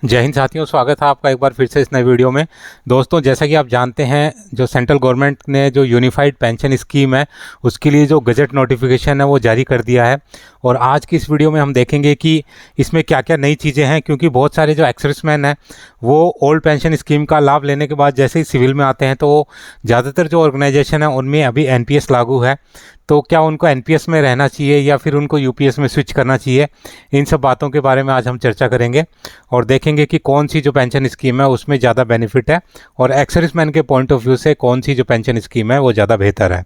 जय हिंद साथियों, स्वागत है आपका एक बार फिर से इस नए वीडियो में। दोस्तों, जैसा कि आप जानते हैं, जो सेंट्रल गवर्नमेंट ने जो यूनिफाइड पेंशन स्कीम है उसके लिए जो गजट नोटिफिकेशन है वो जारी कर दिया है। और आज की इस वीडियो में हम देखेंगे कि इसमें क्या क्या नई चीज़ें हैं, क्योंकि बहुत सारे जो एक्सर्विसमैन हैं वो ओल्ड पेंशन स्कीम का लाभ लेने के बाद जैसे ही सिविल में आते हैं तो ज़्यादातर जो ऑर्गेनाइजेशन है उनमें अभी एनपीएस लागू है। तो क्या उनको एनपीएस में रहना चाहिए या फिर उनको यूपीएस में स्विच करना चाहिए, इन सब बातों के बारे में आज हम चर्चा करेंगे और देखेंगे कि कौन सी जो पेंशन स्कीम है उसमें ज़्यादा बेनिफिट है और एक्सर्विसमैन के पॉइंट ऑफ व्यू से कौन सी जो पेंशन स्कीम है वो ज़्यादा बेहतर है।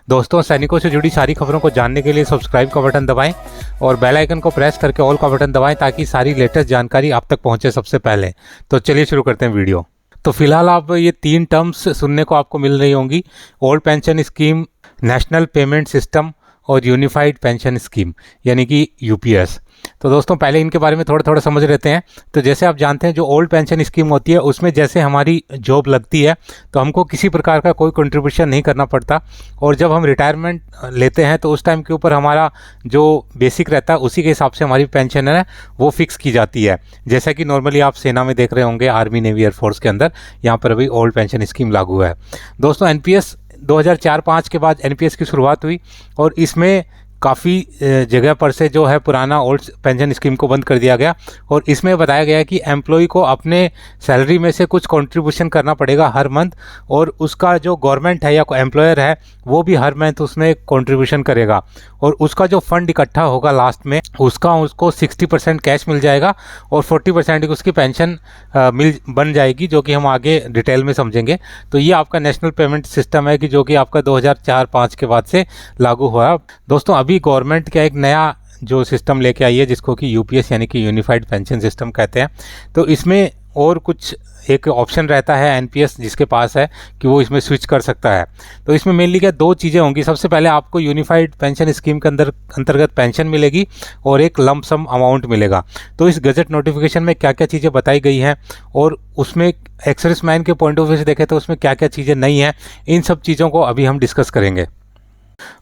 दोस्तों, सैनिकों से जुड़ी सारी खबरों को जानने के लिए सब्सक्राइब का बटन दबाएं और बेल आइकन को प्रेस करके ऑल का बटन दबाएं ताकि सारी लेटेस्ट जानकारी आप तक पहुंचे सबसे पहले। तो चलिए शुरू करते हैं वीडियो। तो फिलहाल आप ये 3 टर्म्स सुनने को आपको मिल रही होंगी: old pension scheme, national payment system और यूनिफाइड पेंशन स्कीम यानी कि यूपीएस। तो दोस्तों, पहले इनके बारे में थोड़ा थोड़ा समझ लेते हैं। तो जैसे आप जानते हैं, जो ओल्ड पेंशन स्कीम होती है उसमें जैसे हमारी जॉब लगती है तो हमको किसी प्रकार का कोई कंट्रीब्यूशन नहीं करना पड़ता और जब हम रिटायरमेंट लेते हैं तो उस टाइम के ऊपर हमारा जो बेसिक रहता है उसी के हिसाब से हमारी पेंशन है वो फिक्स की जाती है। जैसा कि नॉर्मली आप सेना में देख रहे होंगे, आर्मी, नेवी, एयरफोर्स के अंदर यहाँ पर अभी ओल्ड पेंशन स्कीम लागू है। दोस्तों, एनपीएस 2004-05 के बाद एनपीएस की शुरुआत हुई और इसमें काफ़ी जगह पर से जो है पुराना ओल्ड पेंशन स्कीम को बंद कर दिया गया और इसमें बताया गया है कि एम्प्लॉय को अपने सैलरी में से कुछ कंट्रीब्यूशन करना पड़ेगा हर मंथ और उसका जो गवर्नमेंट है या एम्प्लॉयर है वो भी हर मंथ उसमें कंट्रीब्यूशन करेगा और उसका जो फंड इकट्ठा होगा लास्ट में उसको 60% कैश मिल जाएगा और 40% की उसकी पेंशन बन जाएगी, जो कि हम आगे डिटेल में समझेंगे। तो ये आपका नेशनल पेमेंट सिस्टम है कि जो कि आपका 2004-05 के बाद से लागू हुआ। दोस्तों, अभी गवर्नमेंट का एक नया जो सिस्टम लेके आई है जिसको कि यूपीएस यानी कि यूनिफाइड पेंशन सिस्टम कहते हैं। तो इसमें और कुछ एक ऑप्शन रहता है एनपीएस जिसके पास है कि वो इसमें स्विच कर सकता है। तो इसमें मेनली क्या 2 चीज़ें होंगी। सबसे पहले आपको यूनिफाइड पेंशन स्कीम के अंतर्गत पेंशन मिलेगी और एक लंप सम अमाउंट मिलेगा। तो इस गजट नोटिफिकेशन में क्या क्या चीज़ें बताई गई हैं और उसमें एक्सर्विसमैन के पॉइंट ऑफ व्यू से देखें तो उसमें क्या क्या चीज़ें नई हैं, इन सब चीज़ों को अभी हम डिस्कस करेंगे।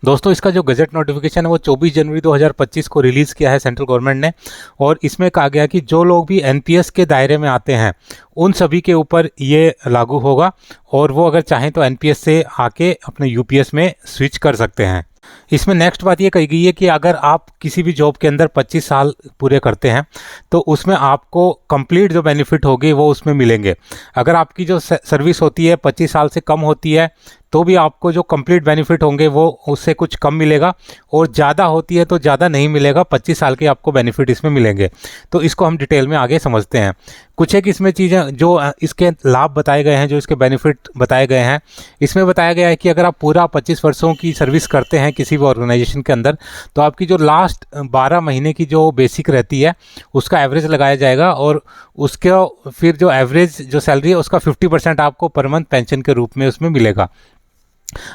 दोस्तों, इसका जो गजट नोटिफिकेशन है वो 24 जनवरी 2025 को रिलीज़ किया है सेंट्रल गवर्नमेंट ने और इसमें कहा गया कि जो लोग भी एनपीएस के दायरे में आते हैं उन सभी के ऊपर ये लागू होगा और वो अगर चाहें तो एनपीएस से आके अपने यूपीएस में स्विच कर सकते हैं। इसमें नेक्स्ट बात ये कही गई है कि अगर आप किसी भी जॉब के अंदर 25 साल पूरे करते हैं तो उसमें आपको कंप्लीट जो बेनिफिट होगी वो उसमें मिलेंगे। अगर आपकी जो सर्विस होती है 25 साल से कम होती है तो भी आपको जो कंप्लीट बेनिफिट होंगे वो उससे कुछ कम मिलेगा और ज़्यादा होती है तो ज़्यादा नहीं मिलेगा, 25 साल के आपको बेनिफिट इसमें मिलेंगे। तो इसको हम डिटेल में आगे समझते हैं। कुछ एक इसमें चीज़ें जो इसके लाभ बताए गए हैं, जो इसके बेनिफिट बताए गए हैं, इसमें बताया गया है कि अगर आप पूरा 25 वर्षों की सर्विस करते हैं किसी भी ऑर्गेनाइजेशन के अंदर तो आपकी जो लास्ट 12 महीने की जो बेसिक रहती है उसका एवरेज लगाया जाएगा और उसके फिर जो एवरेज जो सैलरी है उसका 50% आपको पर मंथ पेंशन के रूप में उसमें मिलेगा।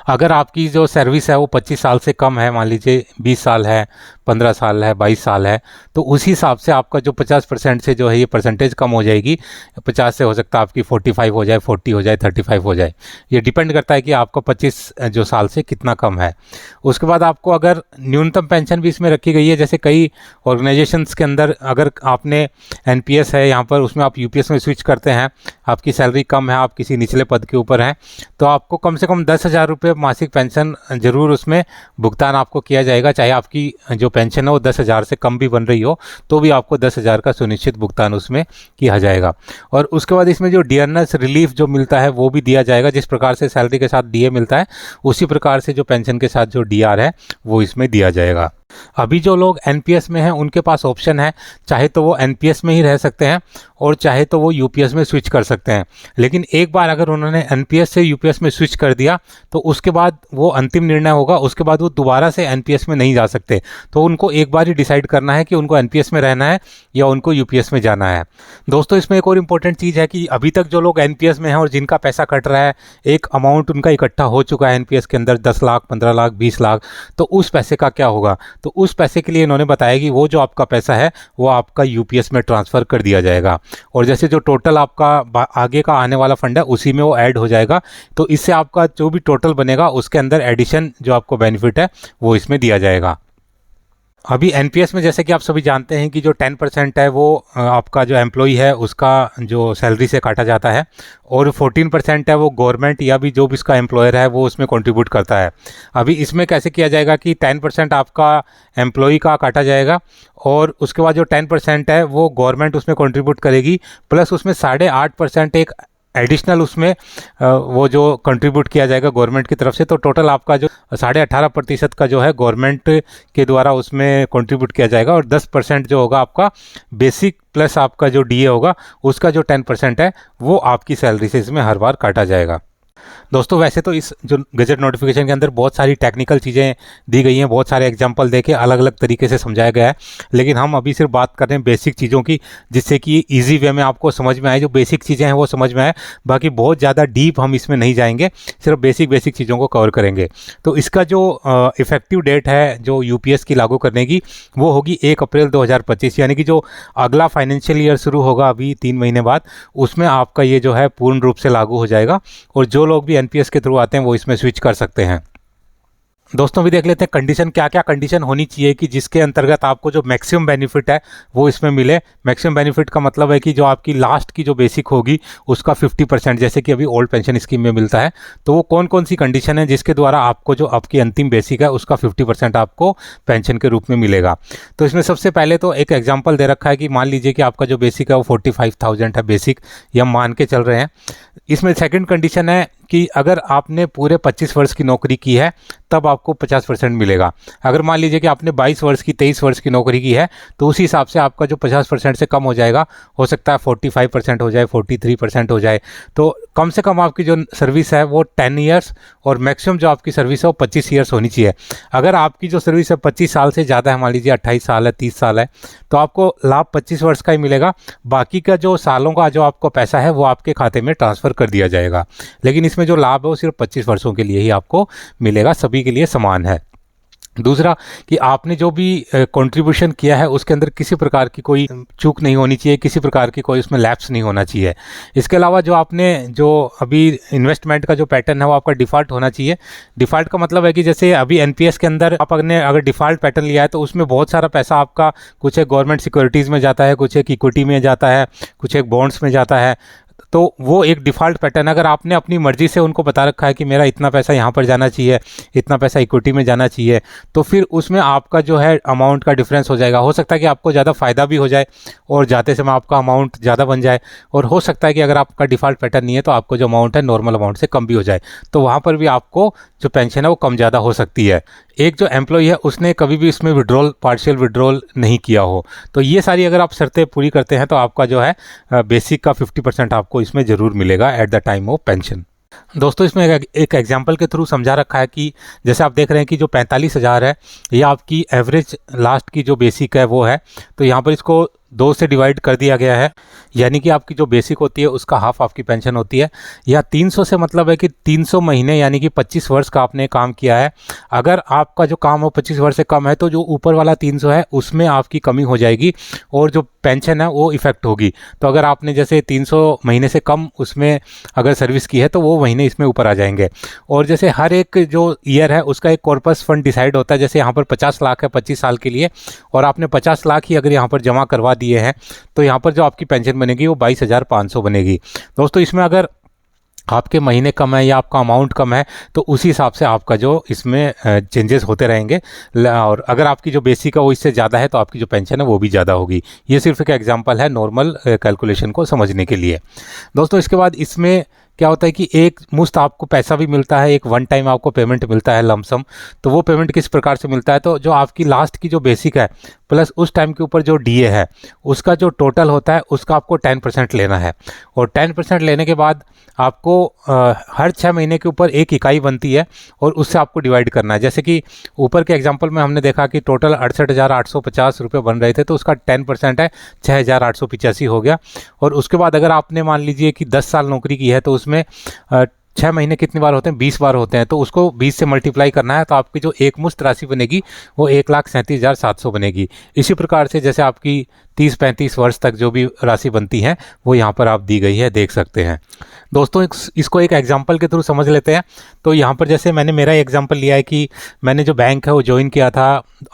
अगर आपकी जो सर्विस है वो 25 साल से कम है, मान लीजिए 20 साल है, 15 साल है, 22 साल है, तो उसी हिसाब से आपका जो 50% से जो है ये परसेंटेज कम हो जाएगी। 50 से हो सकता है आपकी 45 हो जाए, 40 हो जाए, 35 हो जाए। ये डिपेंड करता है कि आपका 25 जो साल से कितना कम है। उसके बाद आपको अगर न्यूनतम पेंशन भी इसमें रखी गई है, जैसे कई ऑर्गेनाइजेशंस के अंदर अगर आपने एनपीएस है यहाँ पर उसमें आप यूपीएस में स्विच करते हैं, आपकी सैलरी कम है, आप किसी निचले पद के ऊपर हैं, तो आपको कम से कम 10,000 रुपये मासिक पेंशन जरूर उसमें भुगतान आपको किया जाएगा। चाहे आपकी जो पेंशन है वो 10,000 से कम भी बन रही हो तो भी आपको 10,000 का सुनिश्चित भुगतान उसमें किया जाएगा। और उसके बाद इसमें जो डियरनेस रिलीफ जो मिलता है वो भी दिया जाएगा। जिस प्रकार से सैलरी के साथ डीए मिलता है उसी प्रकार से जो पेंशन के साथ जो डीआर है वो इसमें दिया जाएगा। अभी जो लोग एनपीएस में हैं उनके पास ऑप्शन है, चाहे तो वो एनपीएस में ही रह सकते हैं और चाहे तो वो यूपीएस में स्विच कर सकते हैं। लेकिन एक बार अगर उन्होंने एनपीएस से यूपीएस में स्विच कर दिया तो उसके बाद वो अंतिम निर्णय होगा, उसके बाद वो दोबारा से एनपीएस में नहीं जा सकते। तो उनको एक बार ही डिसाइड करना है कि उनको एनपीएस में रहना है या उनको यूपीएस में जाना है। दोस्तों, इसमें एक और इम्पोर्टेंट चीज़ है कि अभी तक जो लोग एनपीएस में हैं और जिनका पैसा कट रहा है, एक अमाउंट उनका इकट्ठा हो चुका है एनपीएस के अंदर 10 लाख, 15 लाख, 20 लाख, तो उस पैसे का क्या होगा? तो उस पैसे के लिए इन्होंने बताया कि वो जो आपका पैसा है वो आपका यूपीएस में ट्रांसफ़र कर दिया जाएगा और जैसे जो टोटल आपका आगे का आने वाला फंड है उसी में वो ऐड हो जाएगा। तो इससे आपका जो भी टोटल बनेगा उसके अंदर एडिशन जो आपको बेनिफिट है वो इसमें दिया जाएगा। अभी एनपीएस में जैसे कि आप सभी जानते हैं कि जो 10% है वो आपका जो एम्प्लॉई है उसका जो सैलरी से काटा जाता है, और 14% है वो गवर्नमेंट या भी जो भी इसका एम्प्लॉयर है वो उसमें कंट्रीब्यूट करता है। अभी इसमें कैसे किया जाएगा कि 10% आपका एम्प्लॉई का काटा जाएगा, और उसके बाद जो 10% है वो गवर्नमेंट उसमें कंट्रीब्यूट करेगी, प्लस उसमें 8.5% एक एडिशनल उसमें वो जो कंट्रीब्यूट किया जाएगा गवर्नमेंट की तरफ से। तो टोटल आपका जो 18.5% का जो है गवर्नमेंट के द्वारा उसमें कंट्रीब्यूट किया जाएगा, और 10% जो होगा आपका बेसिक प्लस आपका जो डीए होगा उसका जो 10% है वो आपकी सैलरी से इसमें हर बार काटा जाएगा। दोस्तों वैसे तो इस जो गजट नोटिफिकेशन के अंदर बहुत सारी टेक्निकल चीज़ें दी गई हैं, बहुत सारे एग्जांपल देके अलग अलग तरीके से समझाया गया है, लेकिन हम अभी सिर्फ बात कर रहे हैं बेसिक चीज़ों की, जिससे कि इजी वे में आपको समझ में आए, जो बेसिक चीज़ें हैं वो समझ में आए। बाकी बहुत ज़्यादा डीप हम इसमें नहीं जाएंगे, सिर्फ बेसिक चीज़ों को कवर करेंगे। तो इसका जो इफ़ेक्टिव डेट है जो यूपीएस की लागू करने की, वो होगी 1 अप्रैल 2025, यानी कि जो अगला फाइनेंशियल ईयर शुरू होगा अभी 3 महीने बाद, उसमें आपका ये जो है पूर्ण रूप से लागू हो जाएगा, और जो लोग भी एनपीएस के थ्रू आते हैं वो इसमें स्विच कर सकते हैं। दोस्तों भी देख लेते हैं कंडीशन, क्या क्या कंडीशन होनी चाहिए कि जिसके अंतर्गत आपको जो मैक्सिमम बेनिफिट है वो इसमें मिले। मैक्सिमम बेनिफिट का मतलब है कि जो आपकी लास्ट की जो बेसिक होगी उसका 50%, जैसे कि अभी ओल्ड पेंशन स्कीम में मिलता है। तो वो कौन कौन सी कंडीशन है जिसके द्वारा आपको जो आपकी अंतिम बेसिक है उसका 50% आपको पेंशन के रूप में मिलेगा। तो इसमें सबसे पहले तो एक एग्जाम्पल दे रखा है कि मान लीजिए कि आपका जो बेसिक है वो 45,000 है बेसिक, ये हम मान के चल रहे हैं। इसमें सेकंड कंडीशन है कि अगर आपने पूरे 25 वर्ष की नौकरी की है तब आपको 50% मिलेगा। अगर मान लीजिए कि आपने 22 वर्ष की 23 वर्ष की नौकरी की है तो उसी हिसाब से आपका जो 50% से कम हो जाएगा, हो सकता है 45% हो जाए, 43% हो जाए। तो कम से कम आपकी जो सर्विस है वो 10 ईयर्स, और मैक्सिमम जो आपकी सर्विस है वो 25 ईयर्स होनी चाहिए। अगर आपकी जो सर्विस है 25 साल से ज़्यादा है, मान लीजिए 28 साल है, 30 साल है, तो आपको लाभ 25 वर्ष का ही मिलेगा। बाकी का जो सालों का जो आपको पैसा है वो आपके खाते में ट्रांसफ़र कर दिया जाएगा। लेकिन इसमें जो लाभ है वो सिर्फ 25 वर्षों के लिए ही आपको मिलेगा, सभी के लिए समान है। दूसरा कि आपने जो भी कंट्रीब्यूशन किया है उसके अंदर किसी प्रकार की कोई चूक नहीं होनी चाहिए, किसी प्रकार की कोई उसमें लैप्स नहीं होना चाहिए। इसके अलावा जो आपने जो अभी इन्वेस्टमेंट का जो पैटर्न है वो आपका डिफ़ॉल्ट होना चाहिए। डिफ़ॉल्ट का मतलब है कि जैसे अभी एनपीएस के अंदर आपने अगर डिफ़ॉल्ट पैटर्न लिया है तो उसमें बहुत सारा पैसा आपका कुछ एक गवर्नमेंट सिक्योरिटीज़ में जाता है, कुछ एक इक्विटी में जाता है, कुछ एक बॉन्ड्स में जाता है। तो वो एक डिफ़ॉल्ट पैटर्न, अगर आपने अपनी मर्ज़ी से उनको बता रखा है कि मेरा इतना पैसा यहाँ पर जाना चाहिए, इतना पैसा इक्विटी में जाना चाहिए, तो फिर उसमें आपका जो है अमाउंट का डिफरेंस हो जाएगा। हो सकता है कि आपको ज़्यादा फ़ायदा भी हो जाए और जाते समय आपका अमाउंट ज़्यादा बन जाए, और हो सकता है कि अगर आपका डिफ़ॉल्ट पैटर्न नहीं है तो आपको जो अमाउंट है नॉर्मल अमाउंट से कम भी हो जाए। तो वहाँ पर भी आपको जो पेंशन है वो कम ज़्यादा हो सकती है। एक जो एम्प्लॉई है उसने कभी भी इसमें विड्रॉल, पार्शियल विड्रॉल नहीं किया हो, तो ये सारी अगर आप शर्तें पूरी करते हैं तो आपका जो है बेसिक का 50% आपको इसमें ज़रूर मिलेगा at the time of pension. दोस्तों इसमें एक एग्जाम्पल के थ्रू समझा रखा है कि जैसे आप देख रहे हैं कि जो 45,000 है ये आपकी एवरेज लास्ट की जो बेसिक है वो है, तो यहाँ पर इसको 2 से डिवाइड कर दिया गया है, यानी कि आपकी जो बेसिक होती है उसका हाफ आपकी पेंशन होती है। या 300 से मतलब है कि 300 महीने यानी कि 25 वर्ष का आपने काम किया है। अगर आपका जो काम हो 25 वर्ष से कम है तो जो ऊपर वाला 300 है उसमें आपकी कमी हो जाएगी और जो पेंशन है वो इफ़ेक्ट होगी। तो अगर आपने जैसे 300 महीने से कम उसमें अगर सर्विस की है तो वो महीने इसमें ऊपर आ जाएंगे। और जैसे हर एक जो ईयर है उसका एक कॉर्पस फंड डिसाइड होता है। जैसे यहाँ पर 50 लाख है 25 साल के लिए, और आपने 50 लाख ही अगर यहाँ पर जमा करवा दिए हैं तो यहाँ पर जो आपकी पेंशन बनेगी वो 22,500 बनेगी। दोस्तों इसमें अगर आपके महीने कम है या आपका अमाउंट कम है तो उसी हिसाब से आपका जो इसमें चेंजेस होते रहेंगे, और अगर आपकी जो बेसिक है वो इससे ज़्यादा है तो आपकी जो पेंशन है वो भी ज़्यादा होगी। ये सिर्फ एक एग्जांपल है नॉर्मल कैलकुलेशन को समझने के लिए। दोस्तों इसके बाद इसमें क्या होता है कि एक मुश्त आपको पैसा भी मिलता है, एक वन टाइम आपको पेमेंट मिलता है लमसम। तो वो पेमेंट किस प्रकार से मिलता है, तो जो आपकी लास्ट की जो बेसिक है प्लस उस टाइम के ऊपर जो डीए है उसका जो टोटल होता है उसका आपको 10% लेना है। और 10% लेने के बाद आपको हर 6 महीने के ऊपर एक इकाई बनती है और उससे आपको डिवाइड करना है। जैसे कि ऊपर के एग्जांपल में हमने देखा कि टोटल 68,850 रुपये बन रहे थे, तो उसका 10% है 6,885 हो गया। और उसके बाद अगर आपने मान लीजिए कि 10 साल नौकरी की है तो उसमें 6 महीने कितनी बार होते हैं, 20 बार होते हैं, तो उसको 20 से मल्टीप्लाई करना है तो आपकी जो एक मुश्त राशि बनेगी वो 1,37,700 बनेगी। इसी प्रकार से जैसे आपकी 30-35 वर्ष तक जो भी राशि बनती है वो यहाँ पर आप दी गई है, देख सकते हैं। दोस्तों इसको एक एग्जांपल के थ्रू समझ लेते हैं। तो यहाँ पर जैसे मैंने मेरा एग्जांपल लिया है कि मैंने जो बैंक है वो ज्वाइन किया था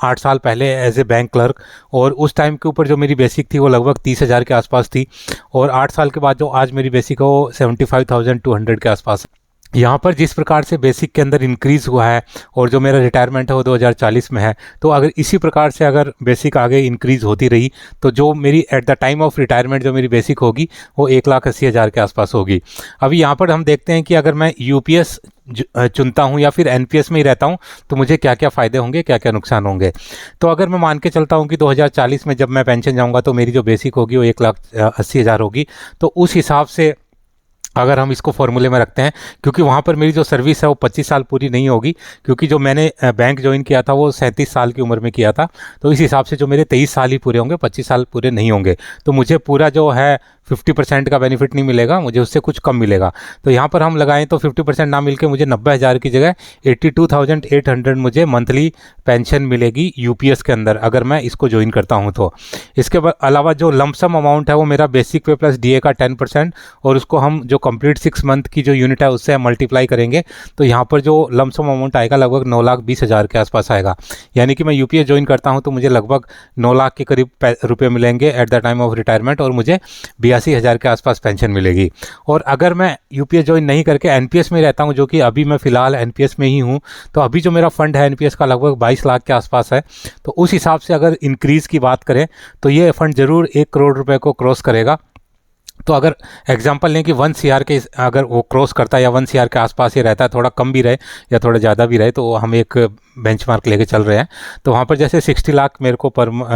8 साल पहले एज ए बैंक क्लर्क, और उस टाइम के ऊपर जो मेरी बेसिक थी वो लगभग 30,000 के आसपास थी, और 8 साल के बाद जो आज मेरी बेसिक है वो 75,200 के आसपास। यहाँ पर जिस प्रकार से बेसिक के अंदर इंक्रीज़ हुआ है और जो मेरा रिटायरमेंट है वो 2040 में है, तो अगर इसी प्रकार से अगर बेसिक आगे इंक्रीज़ होती रही तो जो मेरी at the time of retirement जो मेरी बेसिक होगी वो 1,80,000 के आसपास होगी। अभी यहाँ पर हम देखते हैं कि अगर मैं यूपीएस चुनता हूँ या फिर एनपीएस में ही रहता हूँ तो मुझे क्या क्या फ़ायदे होंगे, क्या क्या नुकसान होंगे। तो अगर मैं मान के चलता हूँ कि 2040 में जब मैं पेंशन जाऊँगा तो मेरी जो बेसिक होगी वो 1,80,000 होगी, तो उस हिसाब से अगर हम इसको फॉर्मूले में रखते हैं, क्योंकि वहाँ पर मेरी जो सर्विस है वो 25 साल पूरी नहीं होगी, क्योंकि जो मैंने बैंक ज्वाइन किया था वो 37 साल की उम्र में किया था, तो इस हिसाब से जो मेरे 23 साल ही पूरे होंगे, 25 साल पूरे नहीं होंगे, तो मुझे पूरा जो है 50% का बेनिफिट नहीं मिलेगा, मुझे उससे कुछ कम मिलेगा। तो यहाँ पर हम लगाएं तो 50% ना मिलके मुझे 90,000 की जगह 82,800 मुझे मंथली पेंशन मिलेगी यूपीएस के अंदर, अगर मैं इसको ज्वाइन करता हूँ तो। इसके अलावा जो लमसम अमाउंट है वो मेरा बेसिक पे प्लस डीए का 10%, और उसको हम जो कंप्लीट 6 मंथ की जो यूनिट है उससे मल्टीप्लाई करेंगे तो यहाँ पर जो लमसम अमाउंट आएगा लगभग 9,20,000 के आसपास आएगा। यानी कि मैं यूपीएस ज्वाइन करता हूँ तो मुझे लगभग 9 लाख के करीब रुपये मिलेंगे at the time of retirement, और मुझे 82,000 के आसपास पेंशन मिलेगी। और अगर मैं यूपीएस ज्वाइन नहीं करके एनपीएस में रहता हूँ, जो कि अभी मैं फ़िलहाल एनपीएस में ही हूँ, तो अभी जो मेरा फंड है एनपीएस का लगभग 22 लाख के आसपास है, तो उस हिसाब से अगर इंक्रीज़ की बात करें तो ये फंड ज़रूर 1 करोड़ रुपए को क्रॉस करेगा। तो अगर एग्जांपल लें कि 1 CR के अगर वो क्रॉस करता है या 1 CR के आसपास ही रहता है, थोड़ा कम भी रहे या थोड़ा ज़्यादा भी रहे, तो हम एक बेंचमार्क लेके चल रहे हैं, तो वहाँ पर जैसे 60 लाख मेरे को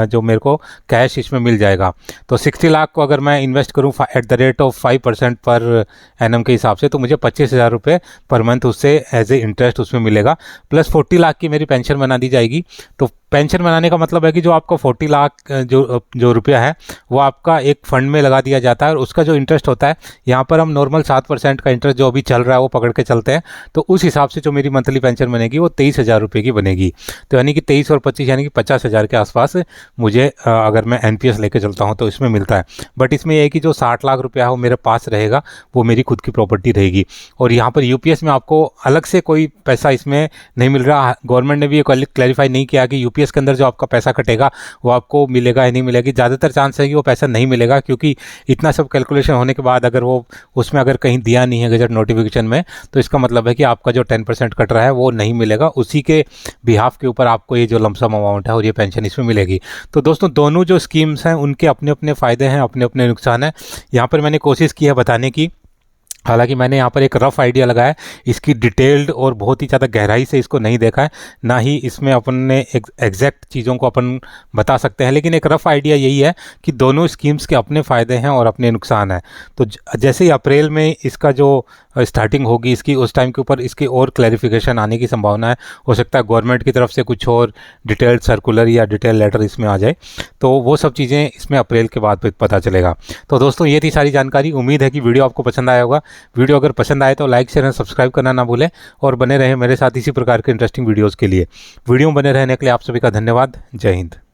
जो मेरे को कैश इसमें मिल जाएगा, तो 60 लाख को अगर मैं इन्वेस्ट करूँ at the rate of 5% per annum के हिसाब से, तो मुझे 25,000 रुपये पर मंथ उससे एज ए इंटरेस्ट उसमें मिलेगा, प्लस 40 लाख की मेरी पेंशन बना दी जाएगी। तो पेंशन बनाने का मतलब है कि जो आपका 40 लाख जो रुपया है वो आपका एक फंड में लगा दिया जाता है, और उसका जो इंटरेस्ट होता है, यहाँ पर हम नॉर्मल 7% का इंटरेस्ट जो अभी चल रहा है वो पकड़ के चलते हैं, तो उस हिसाब से जो मेरी मंथली पेंशन बनेगी वो 23,000 रुपये की बनेगी। तो यानी कि 23 और 25 यानी कि 50,000 के आसपास मुझे अगर मैं एनपीएस लेके चलता हूँ तो इसमें मिलता है। बट इसमें यह है कि जो 60 लाख रुपया है वो मेरे पास रहेगा, वो मेरी खुद की प्रॉपर्टी रहेगी। और यहाँ पर यूपीएस में आपको अलग से कोई पैसा इसमें नहीं मिल रहा। गवर्नमेंट ने भी ये क्लैरिफाई नहीं किया कि यूपीएस के अंदर जो आपका पैसा कटेगा वो आपको मिलेगा या नहीं मिलेगी। ज़्यादातर चांस है कि वो पैसा नहीं मिलेगा, क्योंकि इतना सब कैलकुलेशन होने के बाद अगर वो उसमें अगर कहीं दिया नहीं है गजट नोटिफिकेशन में, तो इसका मतलब है कि आपका जो 10% कट रहा है वो नहीं मिलेगा, उसी के बिहाफ के ऊपर आपको ये जो लमसम अमाउंट है और ये पेंशन इसमें मिलेगी। तो दोस्तों दोनों जो स्कीम्स हैं उनके अपने अपने फ़ायदे हैं, अपने अपने नुकसान हैं। यहाँ पर मैंने कोशिश की है बताने की, हालांकि मैंने यहाँ पर एक रफ़ आइडिया लगाया, इसकी डिटेल्ड और बहुत ही ज़्यादा गहराई से इसको नहीं देखा है, ना ही इसमें अपन ने एग्जैक्ट चीज़ों को अपन बता सकते हैं, लेकिन एक रफ़ आइडिया यही है कि दोनों स्कीम्स के अपने फ़ायदे हैं और अपने नुकसान हैं। तो जैसे ही अप्रैल में इसका जो स्टार्टिंग होगी इसकी, उस टाइम के ऊपर इसकी और क्लैरिफिकेशन आने की संभावना है। हो सकता है गवर्नमेंट की तरफ से कुछ और डिटेल्ड सर्कुलर या डिटेल लेटर इसमें आ जाए, तो वो सब चीज़ें इसमें अप्रैल के बाद पता चलेगा। तो दोस्तों ये थी सारी जानकारी। उम्मीद है कि वीडियो आपको पसंद आया होगा। वीडियो अगर पसंद आए तो लाइक शेयर एंड सब्सक्राइब करना ना भूलें, और बने रहें मेरे साथ इसी प्रकार के इंटरेस्टिंग वीडियोज़ के लिए। वीडियो में बने रहने के लिए आप सभी का धन्यवाद। जय हिंद।